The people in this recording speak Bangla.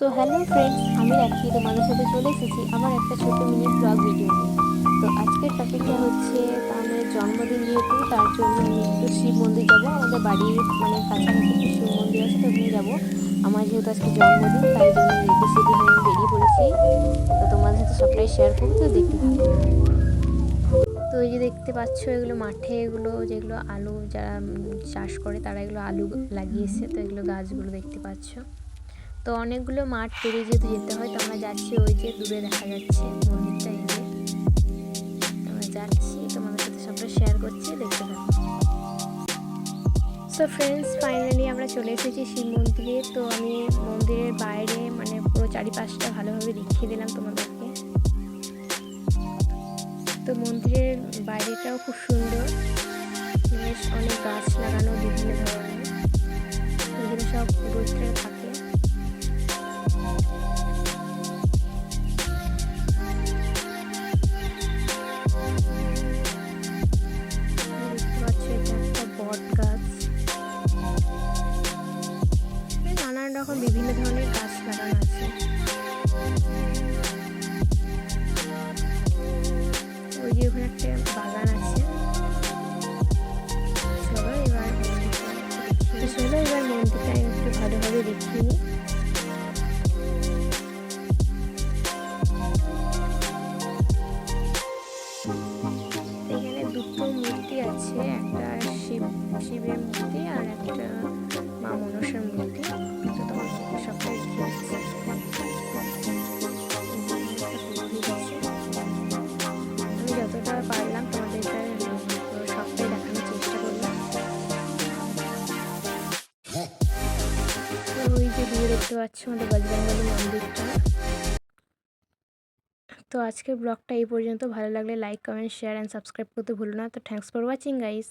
সো হ্যালো ফ্রেন্ডস, আমি রাখি তোমাদের সাথে চলে এসেছি আমার একটা ছোট মিনি ব্লগ ভিডিও নিয়ে। তো আজকের টপিকটা হচ্ছে আমাদের জন্মদিন, যেহেতু তার জন্য আমি একটু শিব মন্দির যাবো। আমাদের বাড়ির কাছাকাছি একটু শিব মন্দির আছে, তো ওখানে যাবো। আমার যেহেতু আজকে জন্মদিন, তাই জন্য রেডি সেডি হয়ে আমি বেরিয়ে পড়েছি। তো তোমাদের সাথে সবটাই শেয়ার করবো, তো দেখতে থাকো। তো এই যে দেখতে পাচ্ছ, এগুলো মাঠে, এগুলো যেগুলো আলু যারা চাষ করে তারা এগুলো আলু লাগিয়েছে। তো এগুলো গাছগুলো দেখতে পাচ্ছ। তো অনেকগুলো মাঠ পেরিয়ে যেহেতু যেতে হয়, তো আমরা যাচ্ছি, ওই যে দূরে দেখা যাচ্ছে মন্দিরটা। এই যে আমরা যাচ্ছি, তোমাদের সাথে সবটা শেয়ার করছি, দেখতে থাকো। সো ফ্রেন্ডস, ফাইনালি আমরা চলে এসেছি শিব মন্দিরে। তো আমি মন্দিরের বাইরে পুরো চারিপাশটা ভালোভাবে দেখিয়ে দিলাম তোমাদেরকে। তো মন্দিরের বাইরেটাও খুব সুন্দর, বেশ অনেক গাছ লাগানো বিভিন্ন ধরনের, এগুলো সব পুরোহিতরা থাকে। বট গাছ, নানান রকম বিভিন্ন ধরনের গাছ লাগানো আছে। ওই যে ওখানে একটা বাগান আছে। চলো এবার মন্দিরটা একটু ভালোভাবে দেখিয়ে নিই। এখানে দুটো মূর্তি আছে, একটা শিবের মূর্তি আর একটা মা মনসার মূর্তি। তো তোমাকে সবটাই দেখিয়ে দিচ্ছি। আমি যতটা পারলাম তোমাদেরকে সবটাই দেখানোর চেষ্টা করলাম। তো ওই যে দূরে দেখতে পাচ্ছ আমাদের বজরংবলী মন্দিরটা। তো আজকের ব্লগটা এই পর্যন্ত। ভালো লাগলে like, comment, share and subscribe করতে ভুলো না। তো থ্যাংকস ফর ওয়াচিং গাইস।